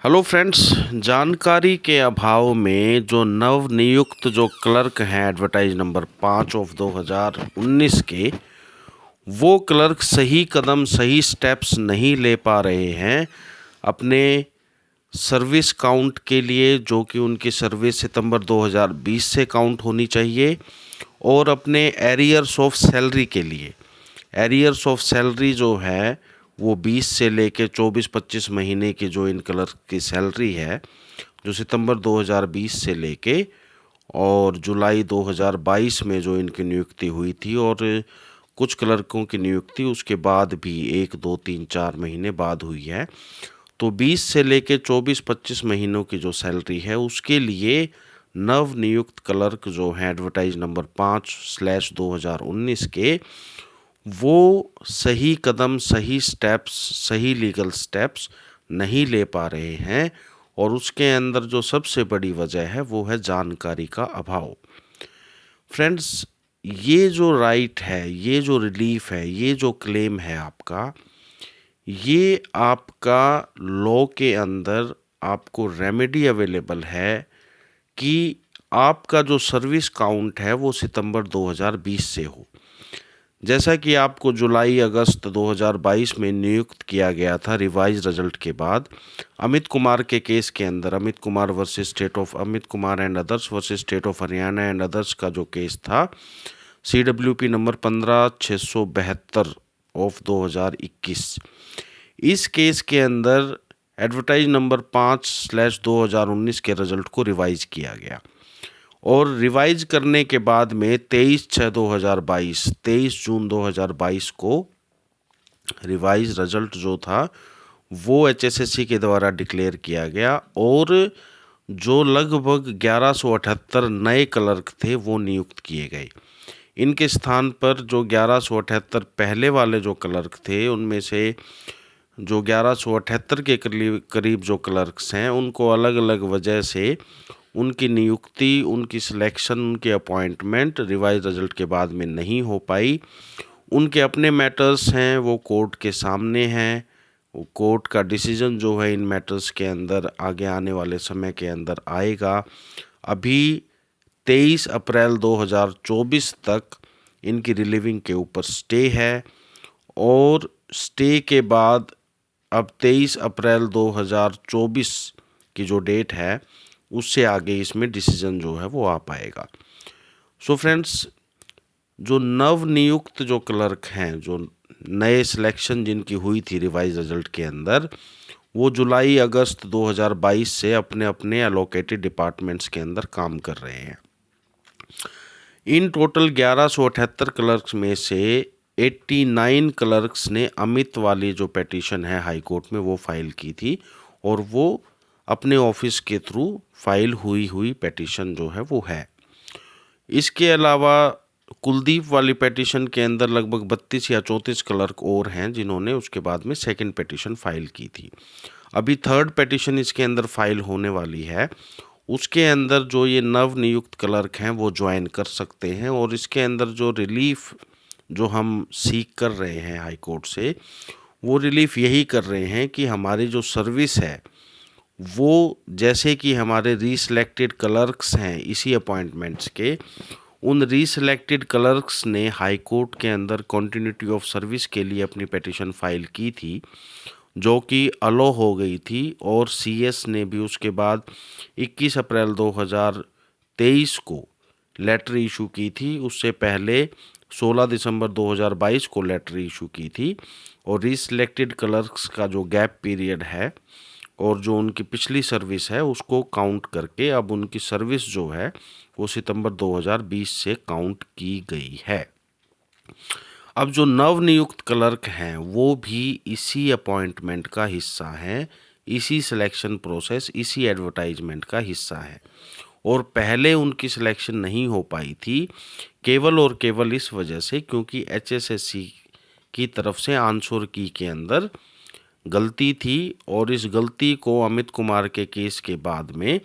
Hello friends, जानकारी के अभाव में जो नवनियुक्त जो क्लर्क हैं एडवर्टाइज नंबर 5 ऑफ 2019 के, वो क्लर्क सही कदम सही स्टेप्स नहीं ले पा रहे हैं अपने सर्विस काउंट के लिए, जो कि उनकी सर्विस सितंबर 2020 से काउंट होनी चाहिए, और अपने एरियर्स ऑफ सैलरी के लिए। एरियर्स ऑफ सैलरी जो है वो 20 से लेके 24-25 महीने की जो इन क्लर्क की सैलरी है, जो सितंबर 2020 से लेके और जुलाई 2022 में जो इनकी नियुक्ति हुई थी, और कुछ क्लर्कों की नियुक्ति उसके बाद भी 1, 2, 3, 4 महीने बाद हुई है। तो 20 से लेके 24-25 महीनों की जो सैलरी है उसके लिए नवनियुक्त क्लर्क जो हैं एडवर्टाइज नंबर 5/2019 के, वो सही कदम सही स्टेप्स सही लीगल स्टेप्स नहीं ले पा रहे हैं, और उसके अंदर जो सबसे बड़ी वजह है वो है जानकारी का अभाव। फ्रेंड्स, ये जो राइट है, ये जो रिलीफ है, ये जो क्लेम है आपका, ये आपका लॉ के अंदर आपको रेमेडी अवेलेबल है कि आपका जो सर्विस काउंट है वो सितंबर 2020 से हो। जैसा कि आपको जुलाई अगस्त 2022 में नियुक्त किया गया था रिवाइज रिजल्ट के बाद, अमित कुमार के केस के अंदर, Amit Kumar and others versus state of Haryana and others का जो केस था, CWP नंबर 15/672 ऑफ 2021, इस केस के अंदर एडवर्टाइज नंबर 5/2019 के रिजल्ट को रिवाइज किया गया, और रिवाइज करने के बाद में 23 जून 2022 को रिवाइज रिजल्ट जो था वो HSSC के द्वारा डिक्लेयर किया गया, और जो लगभग 1178 नए क्लर्क थे वो नियुक्त किए गए। इनके स्थान पर जो 1178 पहले वाले जो क्लर्क थे, उनमें से जो 1178 के करीब जो क्लर्क्स हैं, उनको अलग अलग वजह से उनकी नियुक्ति, उनकी सिलेक्शन, उनकी अपॉइंटमेंट रिवाइज रिजल्ट के बाद में नहीं हो पाई। उनके अपने मैटर्स हैं, वो कोर्ट के सामने हैं। वो कोर्ट का डिसीजन जो है इन मैटर्स के अंदर आगे आने वाले समय के अंदर आएगा। अभी 23 अप्रैल 2024 तक इनकी रिलीविंग के ऊपर स्टे है, और स्टे के बाद अब 23 अप्रैल 2024 की जो डेट है उससे आगे इसमें डिसीजन जो है वो आ पाएगा। सो फ्रेंड्स, जो नवनियुक्त जो क्लर्क हैं, जो नए सिलेक्शन जिनकी हुई थी रिवाइज रिजल्ट के अंदर, वो जुलाई अगस्त 2022 से अपने अपने एलोकेटेड डिपार्टमेंट्स के अंदर काम कर रहे हैं। इन टोटल 1178 क्लर्क्स में से 89 क्लर्क्स ने अमित वाली जो पेटिशन है हाई कोर्ट में वो फाइल की थी, और वो अपने ऑफिस के थ्रू फाइल हुई पेटिशन जो है वो है। इसके अलावा कुलदीप वाली पेटिशन के अंदर लगभग 32 या 34 क्लर्क और हैं जिन्होंने उसके बाद में सेकंड पेटिशन फाइल की थी। अभी थर्ड पेटिशन इसके अंदर फाइल होने वाली है, उसके अंदर जो ये नवनियुक्त क्लर्क हैं वो ज्वाइन कर सकते हैं, और इसके अंदर जो रिलीफ जो हम सीख कर रहे हैं हाई कोर्ट से, वो रिलीफ यही कर रहे हैं कि हमारी जो सर्विस है वो, जैसे कि हमारे रीसिलेक्टेड क्लर्क्स हैं इसी अपॉइंटमेंट्स के, उन रीसिलेक्टेड क्लर्क्स ने हाई कोर्ट के अंदर कॉन्टिन्यूटी ऑफ सर्विस के लिए अपनी पिटीशन फाइल की थी, जो कि अलो हो गई थी, और CS ने भी उसके बाद 21 अप्रैल 2023 को लेटर इशू की थी। उससे पहले 16 दिसंबर 2022 को लेटर इशू की थी, और रीसिलेक्टेड क्लर्क्स का जो गैप पीरियड है और जो उनकी पिछली सर्विस है उसको काउंट करके अब उनकी सर्विस जो है वो सितंबर 2020 से काउंट की गई है। अब जो नवनियुक्त क्लर्क हैं वो भी इसी अपॉइंटमेंट का हिस्सा हैं, इसी सिलेक्शन प्रोसेस, इसी एडवर्टाइजमेंट का हिस्सा है, और पहले उनकी सिलेक्शन नहीं हो पाई थी केवल और केवल इस वजह से क्योंकि HSSC की तरफ से आंसर की के अंदर गलती थी, और इस गलती को अमित कुमार के केस के बाद में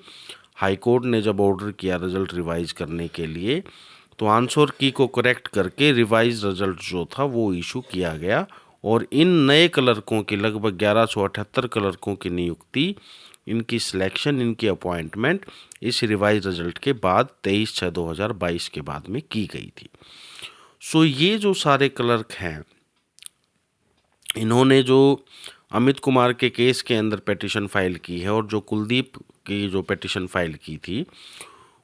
हाई कोर्ट ने जब ऑर्डर किया रिजल्ट रिवाइज करने के लिए, तो आंसर की को करेक्ट करके रिवाइज रिजल्ट जो था वो इशू किया गया, और इन नए क्लर्कों की लगभग 1178 क्लर्कों की नियुक्ति, इनकी सिलेक्शन, इनकी अपॉइंटमेंट इस रिवाइज रिजल्ट के बाद 23/6/2022 के बाद में की गई थी। सो ये जो सारे क्लर्क हैं, इन्होंने जो अमित कुमार के केस के अंदर पिटीशन फाइल की है और जो कुलदीप की जो पिटीशन फाइल की थी,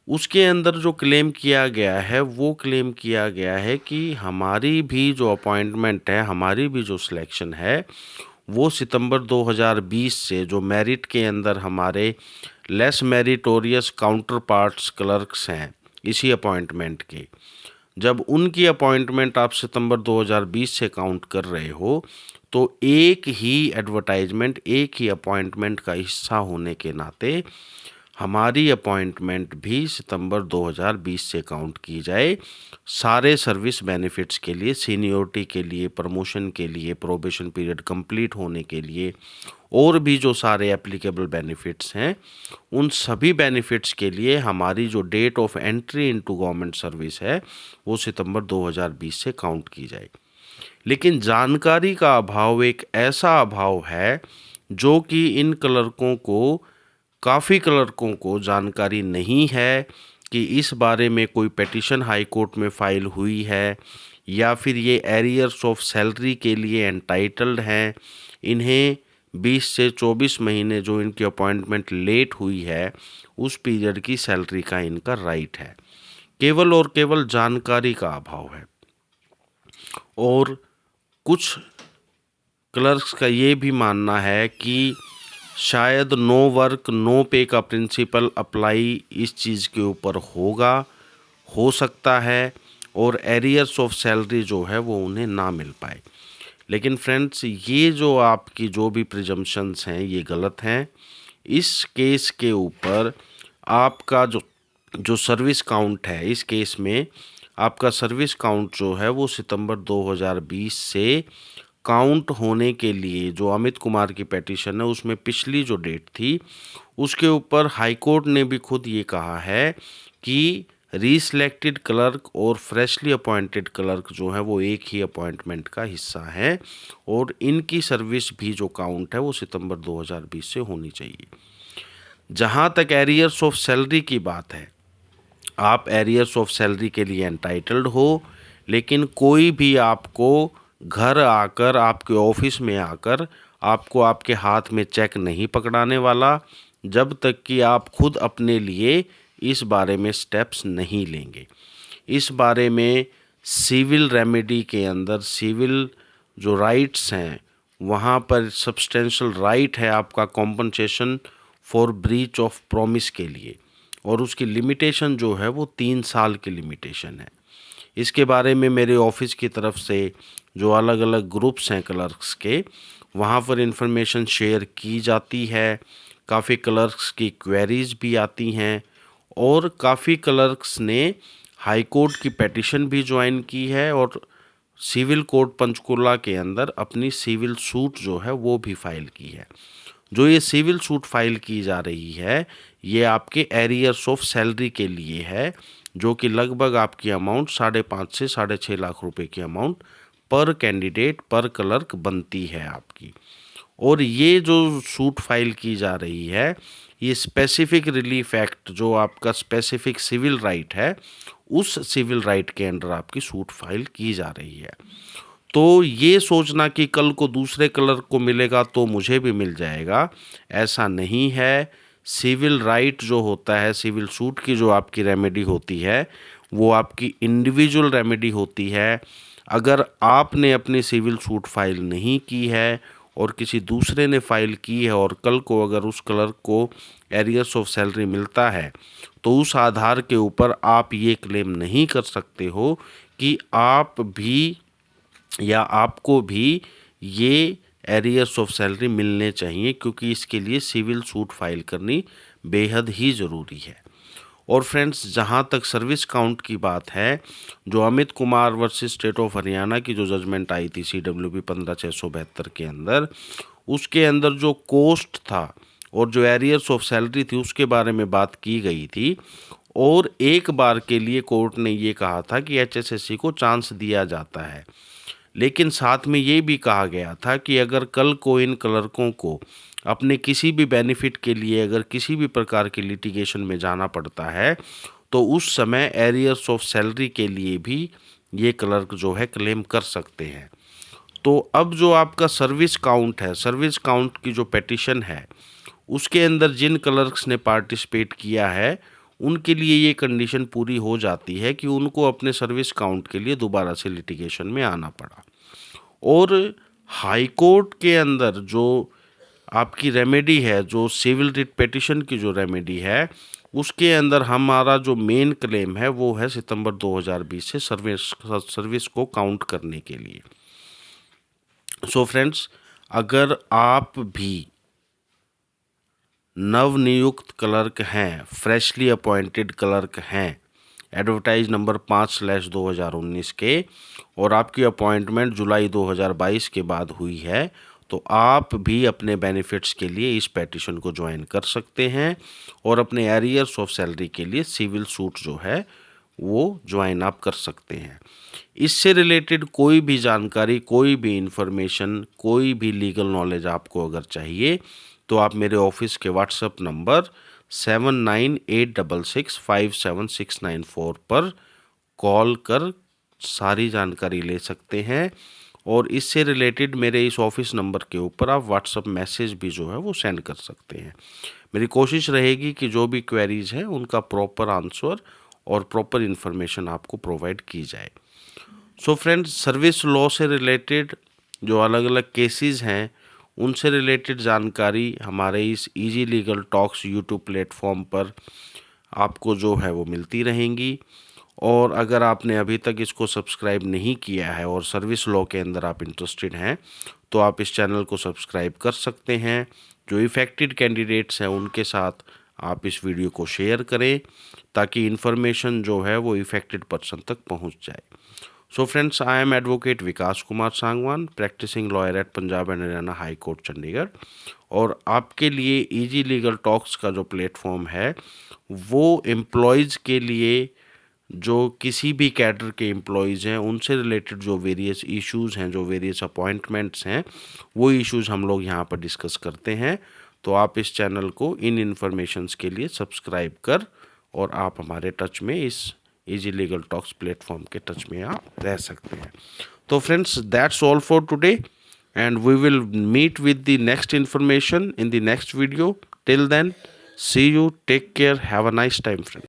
उसके अंदर जो क्लेम किया गया है वो क्लेम किया गया है कि हमारी भी जो अपॉइंटमेंट है, हमारी भी जो सिलेक्शन है, वो सितंबर 2020 से जो मेरिट के अंदर हमारे less meritorious counter parts clerks हैं इसी अपॉइंटमेंट के, जब उनकी अपॉइंटमेंट आप सितंबर 2020 से काउंट कर रहे हो, तो एक ही एडवर्टाइजमेंट, एक ही अपॉइंटमेंट का हिस्सा होने के नाते हमारी अपॉइंटमेंट भी सितंबर 2020 से काउंट की जाए, सारे सर्विस बेनिफिट्स के लिए, सीनियोरिटी के लिए, प्रमोशन के लिए, प्रोबेशन पीरियड कंप्लीट होने के लिए, और भी जो सारे एप्लीकेबल बेनिफिट्स हैं, उन सभी बेनिफिट्स के लिए हमारी जो date of entry into government service है वो सितंबर 2020 से काउंट की जाए। लेकिन जानकारी का अभाव एक ऐसा अभाव है जो कि इन क्लर्कों को, काफ़ी क्लर्कों को जानकारी नहीं है कि इस बारे में कोई पिटीशन हाई कोर्ट में फाइल हुई है या फिर ये एरियर्स ऑफ सैलरी के लिए एंटाइटल्ड हैं। इन्हें 20 से 24 महीने जो इनकी अपॉइंटमेंट लेट हुई है उस पीरियड की सैलरी का इनका राइट है। केवल और केवल जानकारी का अभाव है। और कुछ क्लर्क्स का ये भी मानना है कि शायद नो वर्क नो पे का प्रिंसिपल अप्लाई इस चीज़ के ऊपर होगा, हो सकता है, और एरियर्स ऑफ सैलरी जो है वो उन्हें ना मिल पाए। लेकिन फ्रेंड्स, ये जो आपकी जो भी प्रिजम्पशंस हैं ये गलत हैं। इस केस के ऊपर आपका जो सर्विस काउंट है, इस केस में आपका सर्विस काउंट जो है वो सितंबर 2020 से काउंट होने के लिए, जो अमित कुमार की पिटीशन है उसमें पिछली जो डेट थी उसके ऊपर हाई कोर्ट ने भी खुद ये कहा है कि रीसिलेक्टेड क्लर्क और फ्रेशली अपॉइंटेड क्लर्क जो है वो एक ही अपॉइंटमेंट का हिस्सा है और इनकी सर्विस भी जो काउंट है वो सितंबर 2020 से होनी चाहिए। जहाँ तक एरियर्स ऑफ सैलरी की बात है, आप एरियर्स ऑफ सैलरी के लिए एंटाइटल्ड हो, लेकिन कोई भी आपको घर आकर, आपके ऑफिस में आकर आपको आपके हाथ में चेक नहीं पकड़ाने वाला जब तक कि आप खुद अपने लिए इस बारे में स्टेप्स नहीं लेंगे। इस बारे में सिविल रेमेडी के अंदर सिविल जो राइट्स हैं वहाँ पर सब्सटेंशियल राइट है आपका compensation for breach of promise के लिए, और उसकी लिमिटेशन जो है वो 3 साल की लिमिटेशन है। इसके बारे में मेरे ऑफिस की तरफ से जो अलग अलग ग्रुप्स हैं क्लर्क्स के, वहाँ पर इंफॉर्मेशन शेयर की जाती है। काफ़ी क्लर्क्स की क्वेरीज भी आती हैं और काफ़ी क्लर्क्स ने हाई कोर्ट की पिटीशन भी ज्वाइन की है और सिविल कोर्ट पंचकुला के अंदर अपनी सिविल सूट जो है वो भी फाइल की है। जो ये सिविल सूट फाइल की जा रही है ये आपके एरियर्स ऑफ सैलरी के लिए है, जो कि लगभग आपकी अमाउंट 5.5 से 6.5 लाख रुपए की अमाउंट पर कैंडिडेट पर क्लर्क बनती है आपकी। और ये जो सूट फाइल की जा रही है ये स्पेसिफिक रिलीफ एक्ट, जो आपका स्पेसिफिक सिविल राइट है, उस सिविल राइट के अंडर आपकी सूट फाइल की जा रही है। तो ये सोचना कि कल को दूसरे क्लर्क को मिलेगा तो मुझे भी मिल जाएगा, ऐसा नहीं है। सिविल राइट जो होता है, सिविल सूट की जो आपकी रेमेडी होती है वो आपकी इंडिविजुअल रेमेडी होती है। अगर आपने अपनी सिविल सूट फाइल नहीं की है और किसी दूसरे ने फाइल की है और कल को अगर उस क्लर्क को एरियर्स ऑफ सैलरी मिलता है तो उस आधार के ऊपर आप ये क्लेम नहीं कर सकते हो कि आप भी या आपको भी ये एरियर्स ऑफ सैलरी मिलने चाहिए, क्योंकि इसके लिए सिविल सूट फाइल करनी बेहद ही ज़रूरी है। और फ्रेंड्स, जहाँ तक सर्विस काउंट की बात है, जो Amit Kumar versus state of Haryana की जो जजमेंट आई थी CWB 15/672 के अंदर, उसके अंदर जो कोस्ट था और जो एरियर्स ऑफ सैलरी थी उसके बारे में बात की गई थी। और एक बार के लिए कोर्ट ने ये कहा था कि HSSC को चांस दिया जाता है, लेकिन साथ में ये भी कहा गया था कि अगर कल को इन क्लर्कों को अपने किसी भी बेनिफिट के लिए अगर किसी भी प्रकार की लिटिगेशन में जाना पड़ता है तो उस समय एरियर्स ऑफ सैलरी के लिए भी ये क्लर्क जो है क्लेम कर सकते हैं। तो अब जो आपका सर्विस काउंट है, सर्विस काउंट की जो पेटिशन है उसके अंदर जिन क्लर्क्स ने पार्टिसिपेट किया है उनके लिए ये कंडीशन पूरी हो जाती है कि उनको अपने सर्विस काउंट के लिए दोबारा से लिटिगेशन में आना पड़ा। और हाई कोर्ट के अंदर जो आपकी रेमेडी है, जो सिविल रिट पेटिशन की जो रेमेडी है उसके अंदर हमारा जो मेन क्लेम है वो है सितंबर 2020 से सर्विस को काउंट करने के लिए। सो फ्रेंड्स, अगर आप भी नवनियुक्त क्लर्क हैं, फ्रेशली अपॉइंटेड क्लर्क हैं, एडवर्टाइज नंबर 5/2019 के, और आपकी अपॉइंटमेंट जुलाई 2022 के बाद हुई है, तो आप भी अपने बेनिफिट्स के लिए इस पेटिशन को ज्वाइन कर सकते हैं और अपने एरियर्स ऑफ सैलरी के लिए सिविल सूट जो है वो ज्वाइन आप कर सकते हैं। इससे रिलेटेड कोई भी जानकारी, कोई भी इंफॉर्मेशन, कोई भी लीगल नॉलेज आपको अगर चाहिए तो आप मेरे ऑफिस के व्हाट्सएप नंबर 7986657694 पर कॉल कर सारी जानकारी ले सकते हैं। और इससे रिलेटेड मेरे इस ऑफिस नंबर के ऊपर आप व्हाट्सएप मैसेज भी जो है वो सेंड कर सकते हैं। मेरी कोशिश रहेगी कि जो भी क्वेरीज हैं उनका प्रॉपर आंसर और प्रॉपर इन्फॉर्मेशन आपको प्रोवाइड की जाए। सो फ्रेंड्स, सर्विस लॉ से रिलेटेड जो अलग अलग केसेस हैं उनसे रिलेटेड जानकारी हमारे इस easy legal talks YouTube platform पर आपको जो है वो मिलती रहेंगी। और अगर आपने अभी तक इसको सब्सक्राइब नहीं किया है और सर्विस लॉ के अंदर आप इंटरेस्टेड हैं तो आप इस चैनल को सब्सक्राइब कर सकते हैं। जो इफ़ेक्टेड कैंडिडेट्स हैं उनके साथ आप इस वीडियो को शेयर करें ताकि इन्फॉर्मेशन जो है वो इफ़ेक्टेड पर्सन तक पहुंच जाए। So friends, I am advocate Vikas Kumar Sangwan, practising lawyer at Punjab and Haryana high court Chandigarh. और आपके लिए इजी लीगल टॉक्स का जो प्लेटफॉर्म है वो एम्प्लॉयज़ के लिए, जो किसी भी कैडर के एम्प्लॉयज़ हैं उनसे रिलेटेड जो वेरियस इश्यूज़ हैं, जो वेरियस अपॉइंटमेंट्स हैं, वो इश्यूज़ हम लोग यहाँ पर डिस्कस करते हैं। तो आप इस चैनल को इन इन्फॉर्मेशंस के लिए सब्सक्राइब कर और आप हमारे टच में, इस इजी लीगल टॉक्स प्लेटफॉर्म के टच में आप रह सकते हैं। तो friends, that's all for today and we will meet with the next information in the next video. Till then, see you, take care, have a nice time friends.